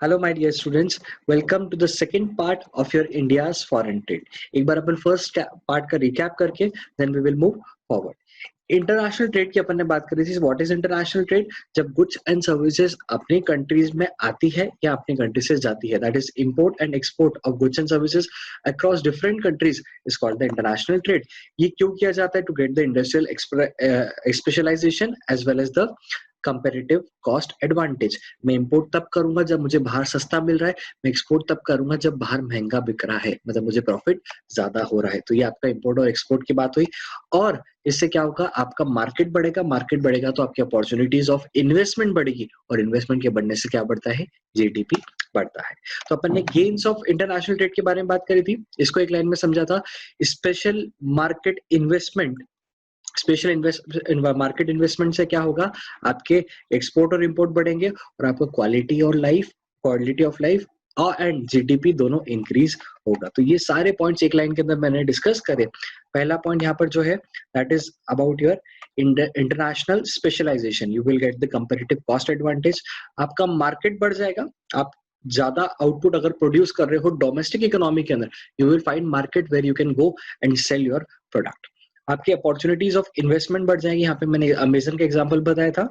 Hello my dear students, welcome to the second part of your India's foreign trade. एक बार अपन first part का recap करके then we will move forward. International trade की अपन ने बात करी थी। What is international trade? जब गुड्स एंड सर्विसेज अपनी कंट्रीज में आती है या अपनी कंट्री से जाती है, that is import and export of goods and services across different countries is called the international trade. ये क्यों किया जाता है? To get the industrial specialisation as well as the comparative cost advantage. मैं इंपोर्ट तब करूंगा जब मुझे बाहर सस्ता मिल रहा है, मैं एक्सपोर्ट तब करूंगा जब बाहर महंगा बिक रहा है, मतलब मुझे प्रॉफिट ज्यादा हो रहा है। तो ये आपका इंपोर्ट और एक्सपोर्ट की बात हुई। और इससे क्या होगा? आपका मार्केट बढ़ेगा, मार्केट बढ़ेगा तो आपकी अपॉर्चुनिटीज ऑफ इन्वेस्टमेंट बढ़ेगी, और इन्वेस्टमेंट के बढ़ने से क्या बढ़ता है? जीडीपी बढ़ता है। तो अपन ने गेन्स ऑफ इंटरनेशनल ट्रेड के बारे में बात करी थी, इसको एक लाइन में समझा था। Special market investment, market investment से क्या होगा? आपके एक्सपोर्ट और इंपोर्ट बढ़ेंगे और आपका क्वालिटी ऑफ लाइफ और एंड जीडीपी दोनों इंक्रीज होगा। तो ये सारे पॉइंट्स एक लाइन के अंदर मैंने डिस्कस करे। पहला पॉइंट यहाँ पर जो है that is about your international specialisation. You will get the comparative cost advantage. आपका मार्केट बढ़ जाएगा। आप ज्यादा आउटपुट अगर प्रोड्यूस कर रहे हो डोमेस्टिक इकोनॉमी के अंदर, you will find market where you can go and sell your product. आपकी अपॉर्चुनिटीज ऑफ इन्वेस्टमेंट बढ़ जाएंगी। यहाँ पे मैंने अमेजन का एग्जांपल बताया था।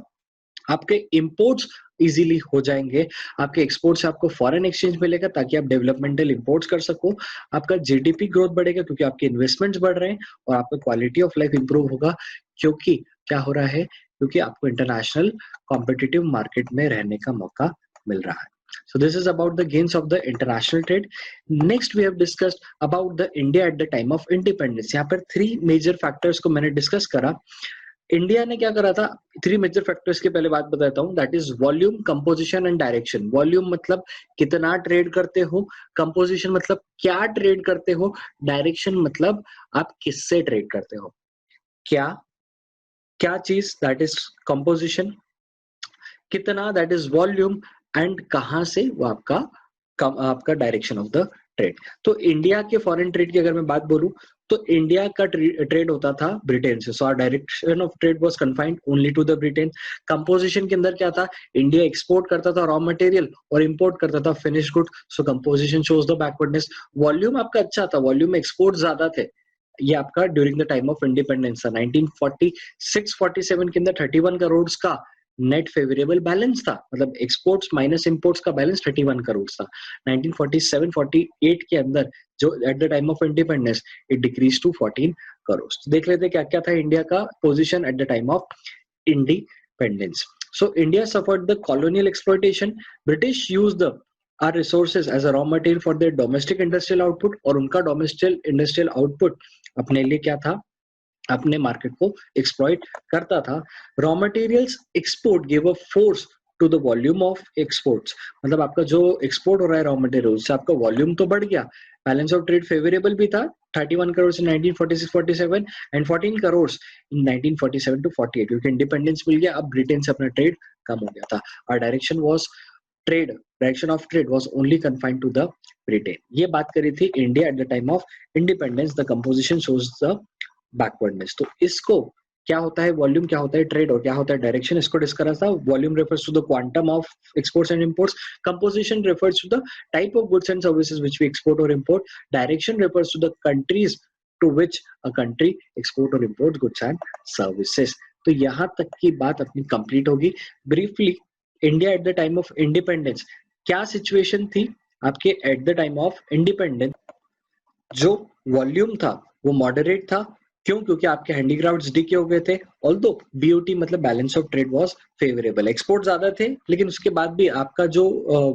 आपके इंपोर्ट्स इजीली हो जाएंगे। आपके एक्सपोर्ट से आपको फॉरेन एक्सचेंज मिलेगा ताकि आप डेवलपमेंटल इंपोर्ट्स कर सको। आपका जीडीपी ग्रोथ बढ़ेगा क्योंकि आपके इन्वेस्टमेंट्स बढ़ रहे हैं, और आपका क्वालिटी ऑफ लाइफ इंप्रूव होगा क्योंकि क्या हो रहा है? क्योंकि आपको इंटरनेशनल कॉम्पिटिटिव मार्केट में रहने का मौका मिल रहा है। So this is about the gains of the international trade. Next we have discussed about the India at the time of independence. यहाँ पर थ्री मेजर फैक्टर्स को मैंने डिस्कस करा। इंडिया ने क्या करा था? थ्री मेजर फैक्टर्स की पहले बात बताता हूँ, that is volume, composition and direction. Volume मतलब कितना ट्रेड करते हो, कंपोजिशन मतलब क्या ट्रेड करते हो, डायरेक्शन मतलब आप किससे ट्रेड करते हो। क्या क्या चीज, दैट इज कंपोजिशन, कितना, दैट इज वॉल्यूम, एंड कहां से, वो आपका डायरेक्शन ऑफ द ट्रेड। तो इंडिया के फॉरेन ट्रेड की अगर मैं बात बोलूं तो इंडिया का ट्रेड होता था ब्रिटेन से। So our direction of trade was confined only to the Britain. Composition के अंदर क्या था? इंडिया एक्सपोर्ट करता था रॉ मटेरियल और इंपोर्ट करता था finish good. So composition shows the backwardness. Volume आपका अच्छा था, वॉल्यूम में एक्सपोर्ट ज्यादा थे। ये आपका during the time of independence था। 1946-47 के अंदर 31 करोड़ का नेट फेवरेबल बैलेंस था, मतलब एक्सपोर्ट्स माइनस इंपोर्ट्स का बैलेंस 31 करोड़ था। 1947-48 के अंदर जो at the time of independence it decrease to 14 crore. तो देख लेते क्या क्या था इंडिया का position at the time of independence. So India suffered the colonial exploitation. British use the our resources as a raw material for their domestic industrial output, और उनका domestic industrial output अपने लिए क्या था? अपने मार्केट को exploit करता था। Raw materials export give a force to the volume of exports. मतलब आपका जो एक्सपोर्ट हो रहा है रॉ मटेरियल, उससे आपका वॉल्यूम तो बढ़ गया। बैलेंस ऑफ ट्रेड फेवरेबल भी था, 31 crore in 1946-47 and 14 crore in 1947 to 48, क्योंकि इंडिपेंडेंस मिल गया। अब ब्रिटेन से अपना ट्रेड कम हो गया था। और direction of trade was only confined to the Britain. ये बात करी थी India at the time of independence. The composition shows the backwardness. तो इसको क्या होता है वॉल्यूम, क्या होता है ट्रेड, और क्या होता है डायरेक्शन, इसको डिस्कस था। Volume refers to the quantum of exports and imports. Composition refers to the type of goods and services which we export और import. Direction refers to the countries to which a country export और import goods and services. तो यहां तक की बात अपनी complete होगी। Briefly, India at the time of independence क्या सिचुएशन थी आपके at the time of independence? जो वॉल्यूम था वो मॉडरेट था। क्यों? क्योंकि आपके हैंडीक्राफ्ट्स डिके हो गए थे। ऑल्दो बीओटी मतलब balance of trade was favourable. Export ज्यादा थे, लेकिन उसके बाद भी आपका जो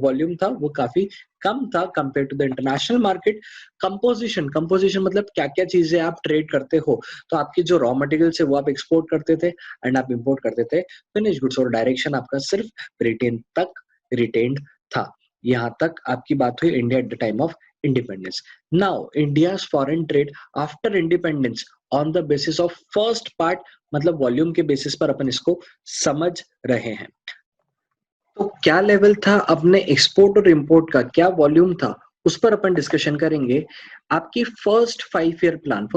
वॉल्यूम था वो काफी कम था compare to the international market. Composition मतलब क्या क्या चीजें आप ट्रेड करते हो। तो आपकी जो रॉ मटेरियल है वो आप एक्सपोर्ट करते थे एंड आप इंपोर्ट करते थे फिनिश गुड्स, और डायरेक्शन आपका सिर्फ ब्रिटेन तक रिटेन्ड था। यहाँ तक आपकी बात हुई India at the time of independence. Now, India's foreign trade after independence on the basis of first part, मतलब वॉल्यूम के बेसिस पर अपन इसको समझ रहे हैं। तो क्या लेवल था अपने एक्सपोर्ट और इंपोर्ट का, क्या वॉल्यूम था, उस पर अपन डिस्कशन करेंगे। आपकी first 5 year plan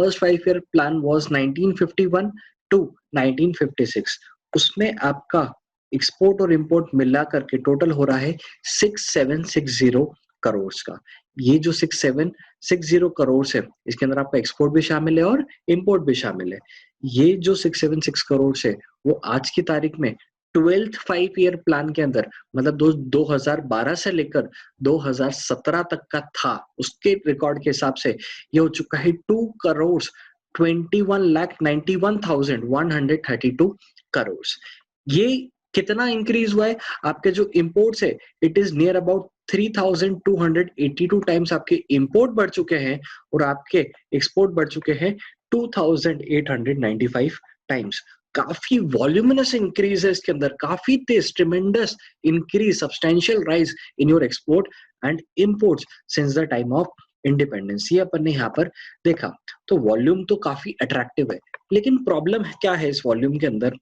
was 1951 to 1956। उसमें आपका एक्सपोर्ट और इंपोर्ट मिला करके टोटल हो रहा है 6760 करोड़ का। ये जो 6760 करोड़ है, इसके अंदर आपका एक्सपोर्ट भी शामिल है और इंपोर्ट भी शामिल है। ये जो 676 करोड़ है वो आज की तारीख में 12th 5 ईयर प्लान के अंदर, मतलब 2012 से लेकर 2017 तक का था, उसके रिकॉर्ड के हिसाब से ये हो चुका है 2,21,91,132 करोड़। ये कितना इंक्रीज हुआ है? आपके जो इंपोर्ट्स है it is near about 3,282 times आपके इंपोर्ट बढ़ चुके हैं और आपके एक्सपोर्ट बढ़ चुके हैं 2,895 टाइम्स। काफी वॉल्यूमिनस इंक्रीज है इसके अंदर, काफी तेज, tremendous increase, substantial rise in your export and imports since the time of independence. ये अपन ने यहाँ पर देखा। तो वॉल्यूम तो काफी अट्रैक्टिव है, लेकिन प्रॉब्लम क्या है इस वॉल्यूम के अंदर?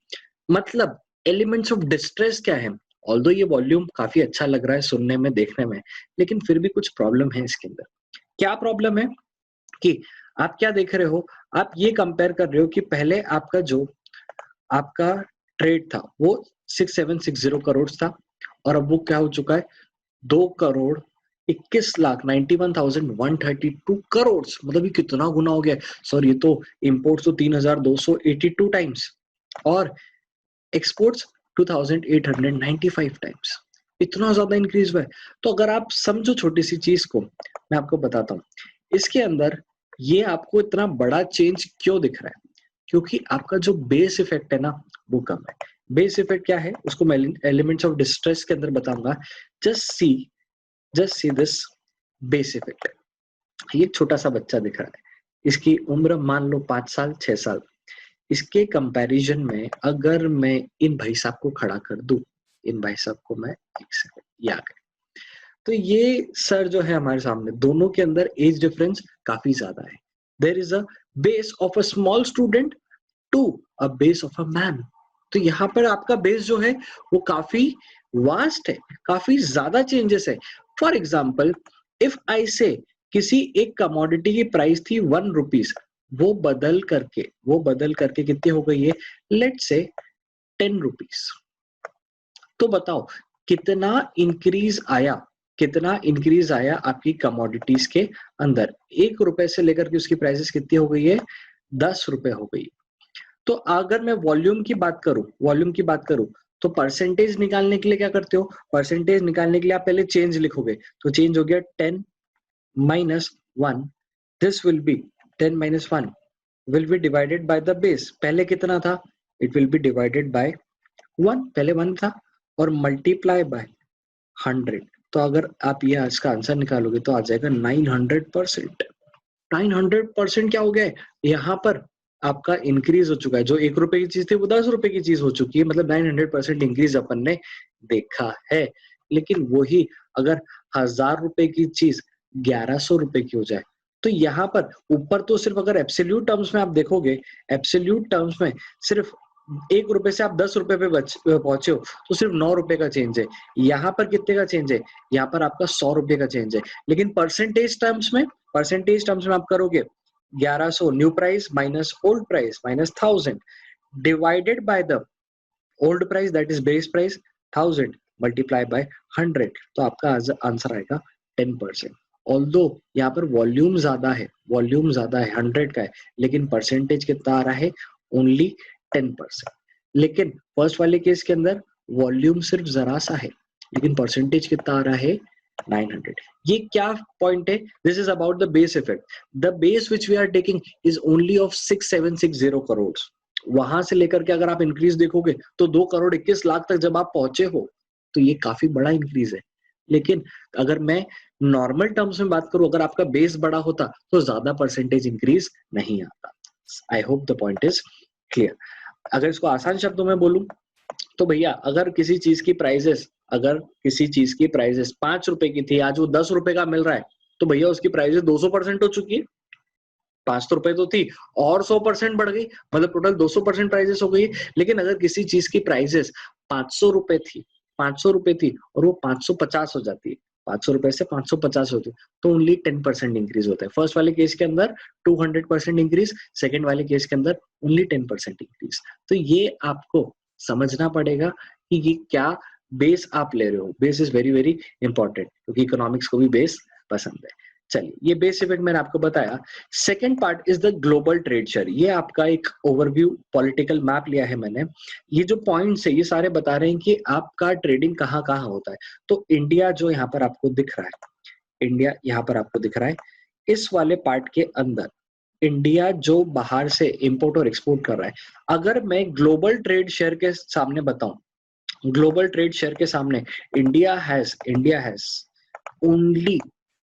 मतलब एलिमेंट्स ऑफ डिस्ट्रेस क्या है? ऑल्दो ये वॉल्यूम काफी अच्छा लग रहा है सुनने में, देखने में, लेकिन फिर भी कुछ प्रॉब्लम है इसके अंदर। क्या प्रॉब्लम है कि आप क्या देख रहे हो? आप ये कंपेयर कर रहे हो कि पहले आपका जो आपका ट्रेड था वो 6760 करोड़ था और अब वो क्या हो चुका है 2,21,91,132 करोड़। मतलब ये कितना गुना हो गया सर? ये तो इंपोर्ट्स तो 3,282 टाइम्स और एक्सपोर्ट्स 2,895 टाइम्स। इतना ज्यादा इंक्रीज हुआ है। तो अगर आप समझो छोटी सी चीज को, मैं आपको बताता हूँ इसके अंदर ये आपको इतना बड़ा चेंज क्यों दिख रहा है। क्योंकि आपका जो बेस इफेक्ट है ना वो कम है। बेस इफेक्ट क्या है उसको मैं एलिमेंट्स ऑफ डिस्ट्रेस के अंदर बताऊंगा। Just see this base effect. ये छोटा सा बच्चा दिख रहा है, इसकी उम्र मान लो 5 साल 6 साल। इसके कंपैरिजन में अगर मैं इन भाई साहब को खड़ा कर दूं, इन भाई साहब को मैं एक सेकंड याद करें, तो ये सर जो है हमारे सामने, दोनों के अंदर एज डिफरेंस काफी ज्यादा है। There is a base of a small student to a base of a man. तो यहाँ पर आपका बेस जो है वो काफी वास्ट है, काफी ज्यादा चेंजेस है। फॉर एग्जाम्पल इफ आई से किसी एक कमोडिटी की प्राइस थी 1 रुपीज, वो बदल करके कितनी हो गई है? लेट से 10 रुपीज। तो बताओ कितना इंक्रीज आया, कितना इंक्रीज आया आपकी कमोडिटीज के अंदर? 1 रुपए से लेकर के उसकी प्राइसेस कितनी हो गई है? 10 रुपए हो गई। तो अगर मैं वॉल्यूम की बात करूं तो परसेंटेज निकालने के लिए क्या करते हो? परसेंटेज निकालने के लिए आप पहले चेंज लिखोगे। तो चेंज हो गया 10 minus 1, this will be 10 minus 1 will be divided by the base। पहले कितना था? it will be divided by 1, पहले 1 था, और multiply by 100। तो अगर आप ये इसका आंसर निकालोगे तो आ जाएगा 900%। 900% क्या हो गया है? यहाँ पर आपका इंक्रीज हो चुका है। जो 1 रुपए की चीज थी वो 10 रुपए की चीज हो चुकी है। मतलब 900% इंक्रीज अपन ने देखा है। लेकिन वही अगर 1000 रुपए की चीज 1100 रुपए की हो जाए, तो यहाँ पर ऊपर तो सिर्फ अगर एब्सोल्यूट टर्म्स में आप देखोगे, एब्सोल्यूट टर्म्स में सिर्फ 1 रुपए से आप 10 रुपए पे पहुंचे हो, तो सिर्फ 9 रुपए का चेंज है। यहाँ पर कितने का चेंज है? यहाँ पर आपका 100 रुपए का चेंज है। लेकिन परसेंटेज टर्म्स में आप करोगे 1100 new price minus old price minus 1000 divided by the old price that is base price 1000 multiply by 100, तो आपका आंसर आएगा 10%। ऑल्दो यहाँ पर वॉल्यूम ज्यादा है 100 का है, लेकिन परसेंटेज कितना आ रहा है? ओनली 10%। लेकिन फर्स्ट वाले केस के अंदर वॉल्यूम सिर्फ जरा सा है, लेकिन परसेंटेज कितना आ रहा है? 900। ये क्या पॉइंट है? This is about the base effect. The base which we are taking is only of 6760 crore. वहां से लेकर के अगर आप इंक्रीज देखोगे तो 2,21,00,000 तक जब आप पहुंचे हो, तो ये काफी बड़ा इंक्रीज है। लेकिन अगर मैं नॉर्मल टर्म्स में बात करूं, अगर आपका बेस बड़ा होता तो ज्यादा परसेंटेज इंक्रीज नहीं आता। I hope the point is clear. अगर इसको आसान शब्दों में बोलूं तो भैया अगर किसी चीज की प्राइसेस 5 रुपए की थी, आज वो 10 रुपए का मिल रहा है, तो भैया उसकी प्राइसेस 200% हो चुकी है। 5 रुपए तो थी और 100% बढ़ गई, मतलब टोटल 200% प्राइसेस हो गई। लेकिन अगर किसी चीज की प्राइसेस 500 रुपए थी और वो 550 हो जाती है, 500 रुपए से 550 होती है, तो ओनली 10% इंक्रीज होता है। फर्स्ट वाले केस के अंदर 200% इंक्रीज, सेकेंड वाले केस के अंदर ओनली 10% इंक्रीज। तो ये आपको समझना पड़ेगा कि ये क्या बेस आप ले रहे हो। Base is very very important, क्योंकि इकोनॉमिक्स को भी बेस पसंद है। चलिए, ये बेस इफेक्ट मैंने आपको बताया। Second part is the global trade share. ये आपका एक ओवरव्यू पॉलिटिकल मैप लिया है मैंने। ये जो पॉइंट्स है ये सारे बता रहे हैं कि आपका ट्रेडिंग कहाँ कहाँ होता है। तो इंडिया जो यहाँ पर आपको दिख रहा है, इंडिया यहाँ पर आपको दिख रहा है, इस वाले पार्ट के अंदर इंडिया जो बाहर से इंपोर्ट और एक्सपोर्ट कर रहा है, अगर मैं ग्लोबल ट्रेड शेयर के सामने बताऊं, ग्लोबल ट्रेड शेयर के सामने India has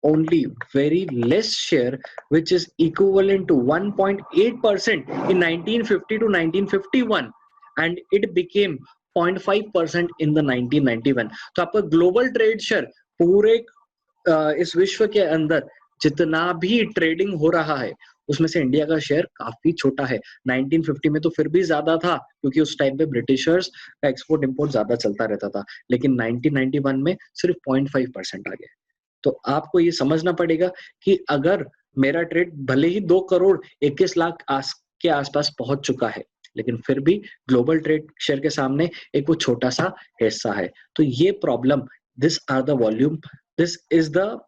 only very less share, which is equivalent to 1.8% in 1950 to 1951, and it became 0.5% in the 1991। तो आपका ग्लोबल ट्रेड शेयर पूरे इस विश्व के अंदर जितना भी ट्रेडिंग हो रहा है उसमें से इंडिया का शेयर काफी छोटा है। 1950 में तो फिर भी ज्यादा था, क्योंकि उस टाइम पे ब्रिटिशर्स का एक्सपोर्ट इंपोर्ट ज्यादा चलता रहता था, लेकिन 1991 में सिर्फ 0.5% आ गया। तो आपको ये समझना पड़ेगा कि अगर मेरा ट्रेड भले ही 2 करोड़ 21 लाख के आसपास पहुंच चुका है, लेकिन फिर भी ग्लोबल ट्रेड शेयर के सामने एक वो छोटा सा हिस्सा है। तो ये problem, this are the volume, this is the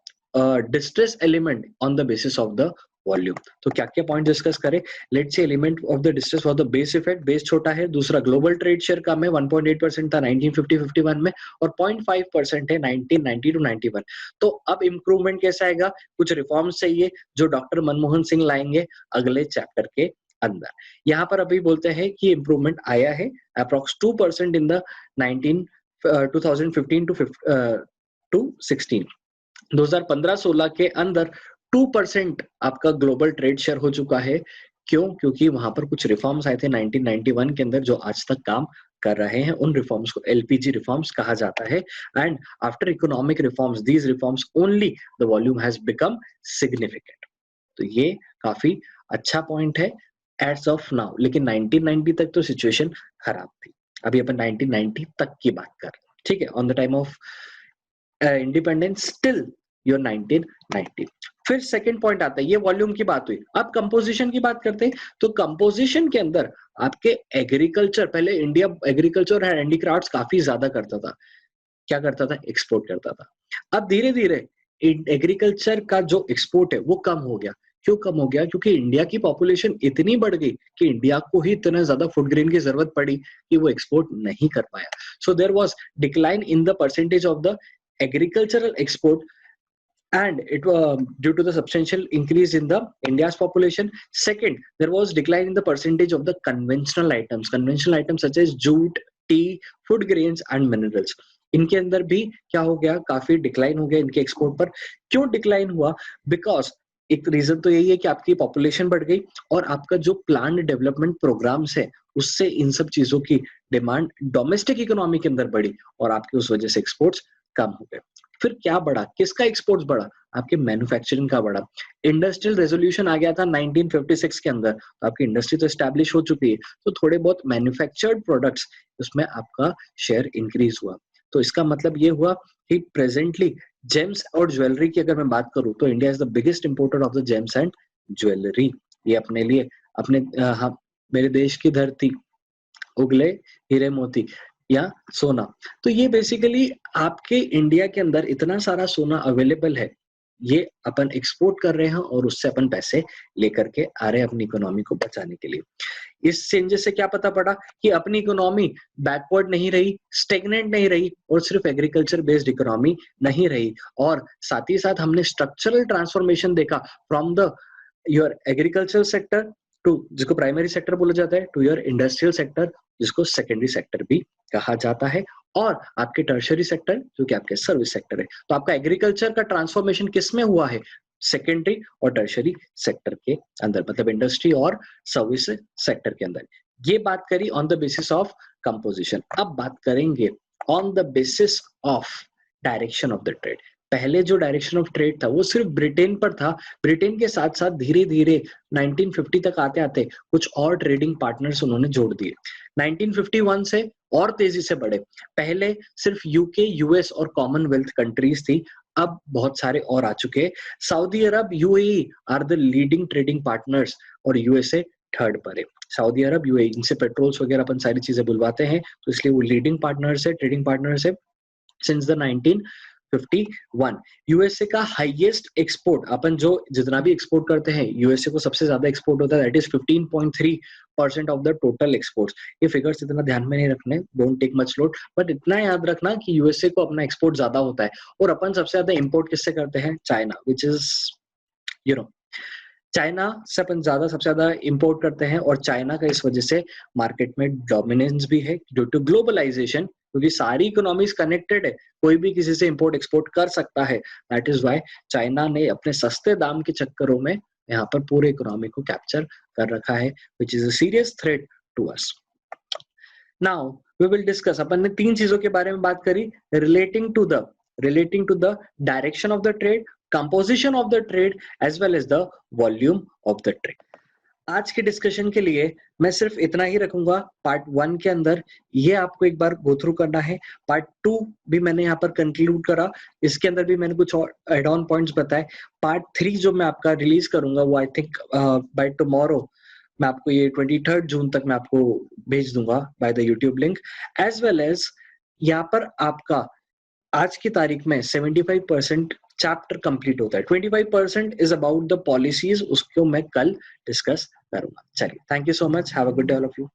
distress element on the basis of the volume. तो क्या क्या पॉइंट डिस्कस करें। Let's say element of the distress for the base effect, base छोटा है। दूसरा, ग्लोबल ट्रेड शेयर कम है, 1.8% था 1950-51 में, और 0.5% है 1990 टू 91। तो अब इंप्रूवमेंट कैसा आएगा, कुछ रिफॉर्म्स चाहिए जो डॉक्टर मनमोहन सिंह लाएंगे अगले चैप्टर के अंदर। यहाँ पर अभी बोलते हैं कि इंप्रूवमेंट आया है अप्रॉक्स 2% इन द 2015 टू 16। 2015-16 के अंदर 2% आपका ग्लोबल ट्रेड शेयर हो चुका है। क्यों? क्योंकि वहां पर कुछ रिफॉर्म्स आए थे 1991 के अंदर जो आज तक काम कर रहे हैं। उन रिफॉर्म्स को एलपीजी रिफॉर्म्स कहा जाता है। And after economic reforms, these reforms only the volume has become significant. तो ये काफी अच्छा पॉइंट है एज ऑफ नाउ। लेकिन 1990 तक तो सिचुएशन खराब थी। अभी अपन 1990 तक की बात कर रहे हैं, ठीक है। On the time of independence still your 1990। फिर सेकंड पॉइंट आता है, ये वॉल्यूम की बात हुई। अब कंपोजिशन की बात करते हैं। तो कंपोजिशन के अंदर आपके एग्रीकल्चर, पहले इंडिया एग्रीकल्चर और हैंडीक्राफ्ट्स काफी ज्यादा करता था। क्या करता था? एक्सपोर्ट करता था। अब धीरे धीरे एग्रीकल्चर का जो एक्सपोर्ट है वो कम हो गया। क्यों कम हो गया? क्योंकि इंडिया की पॉपुलेशन इतनी बढ़ गई कि इंडिया को ही इतना ज्यादा फूड ग्रेन की जरूरत पड़ी कि वो एक्सपोर्ट नहीं कर पाया। So there was decline in the percentage of the agricultural export, and it due to the substantial increase in the India's population. Second, there was decline in the percentage of the conventional items such as jute, tea, food grains and minerals. इनके अंदर भी क्या हो गया? काफी decline हो गया इनके एक्सपोर्ट पर। क्यों डिक्लाइन हुआ? बिकॉज एक रीजन तो यही है कि आपकी पॉपुलेशन बढ़ गई और आपका जो प्लान डेवलपमेंट प्रोग्राम्स है उससे इन सब चीजों की डिमांड डोमेस्टिक इकोनॉमी के अंदर बढ़ी और आपकी उस वजह से एक्सपोर्ट्स कम हो गए। फिर क्या बढ़ा? किसका एक्सपोर्ट्स बढ़ा? आपके मैन्युफैक्चरिंग का बढ़ा। इंडस्ट्रियल रेजोल्यूशन आ गया था 1956 के अंदर, तो आपकी इंडस्ट्री तो एस्टैब्लिश हो चुकी है, तो थोड़े बहुत मैन्युफैक्चर्ड प्रोडक्ट्स उसमें आपका शेयर इंक्रीज हुआ। तो इसका मतलब ये हुआ कि प्रेजेंटली जेम्स और ज्वेलरी की अगर मैं बात करूं तो India is the biggest importer of the James and jewellery. ये अपने लिए अपने मेरे देश की धरती उगले हीरे मोती या सोना। तो ये बेसिकली आपके इंडिया के अंदर इतना सारा सोना अवेलेबल है, ये अपन एक्सपोर्ट कर रहे हैं और उससे अपन पैसे लेकर के आ रहे हैं अपनी इकोनॉमी को बचाने के लिए। इस चेंजेस से क्या पता पड़ा कि अपनी इकोनॉमी बैकवर्ड नहीं रही, स्टेगनेंट नहीं रही और सिर्फ एग्रीकल्चर बेस्ड इकोनॉमी नहीं रही, और साथ ही साथ हमने स्ट्रक्चरल ट्रांसफॉर्मेशन देखा from the your agriculture sector to, जिसको प्राइमरी सेक्टर बोला जाता है, टू योर इंडस्ट्रियल सेक्टर जिसको सेकेंडरी सेक्टर भी कहा जाता है, और आपके टर्शियरी सेक्टर जो कि आपके सर्विस सेक्टर है। तो आपका एग्रीकल्चर का ट्रांसफॉर्मेशन किस में हुआ है? सेकेंडरी और टर्शियरी सेक्टर के अंदर, मतलब इंडस्ट्री और सर्विस सेक्टर के अंदर। ये बात करी on the basis of composition. अब बात करेंगे on the basis of direction of the trade. पहले जो डायरेक्शन ऑफ ट्रेड था वो सिर्फ ब्रिटेन पर था। ब्रिटेन के साथ साथ धीरे धीरे 1950 तक आते आते कुछ और ट्रेडिंग पार्टनर्स उन्होंने जोड़ दिए। 1951 से और तेजी से बढ़े। पहले सिर्फ यूके, यूएस और कॉमनवेल्थ कंट्रीज थी, अब बहुत सारे और आ चुके हैं। Saudi Arab, UAE are the leading trading partners और यूएसए थर्ड पर है। सऊदी अरब, यूएई, इनसे पेट्रोल्स वगैरह अपन सारी चीजें बुलवाते हैं, तो इसलिए वो लीडिंग पार्टनर्स है, ट्रेडिंग पार्टनर्स है सिंस द 1951। यूएसए का हाईएस्ट एक्सपोर्ट, अपन जो जितना भी एक्सपोर्ट करते हैं यूएसए को सबसे ज्यादा एक्सपोर्ट होता है, that is 15.3% of the total exports. ये फिगर्स इतना ध्यान में नहीं रखने, don't take much load, but इतना याद रखना कि यूएसए को अपना एक्सपोर्ट ज्यादा होता है। और अपन सबसे ज्यादा इंपोर्ट किससे करते हैं? China, which is you know China से अपन सबसे ज्यादा इंपोर्ट करते हैं, और चाइना का इस वजह से मार्केट में डोमिनेंस भी है ड्यू टू ग्लोबलाइजेशन, क्योंकि सारी इकोनॉमीज कनेक्टेड है, कोई भी किसी से इंपोर्ट एक्सपोर्ट कर सकता है। दैट इज व्हाई चाइना ने अपने सस्ते दाम के चक्करों में यहाँ पर पूरे इकोनॉमी को कैप्चर कर रखा है, which is a serious threat to us. Now we will discuss, अपन ने 3 चीजों के बारे में बात करी, relating to the direction of the trade, composition of the trade, as well as the volume of the trade. आज के डिस्कशन के लिए मैं सिर्फ इतना ही रखूंगा पार्ट 1 के अंदर, ये आपको एक बार गो थ्रू करना है। पार्ट 2 भी मैंने यहाँ पर कंक्लूड करा, इसके अंदर भी मैंने कुछ और एड ऑन पॉइंट्स बताए। पार्ट 3 जो मैं आपका रिलीज करूंगा वो आई थिंक बाय टुमारो, मैं आपको ये 23 जून तक मैं आपको भेज दूंगा by the YouTube link, as well as यहाँ पर आपका आज की तारीख में 75% चैप्टर कंप्लीट होता है, 25% इज अबाउट द पॉलिसीज, उसको मैं कल डिस्कस करूंगा। चलिए, thank you so much, have a good day all of you.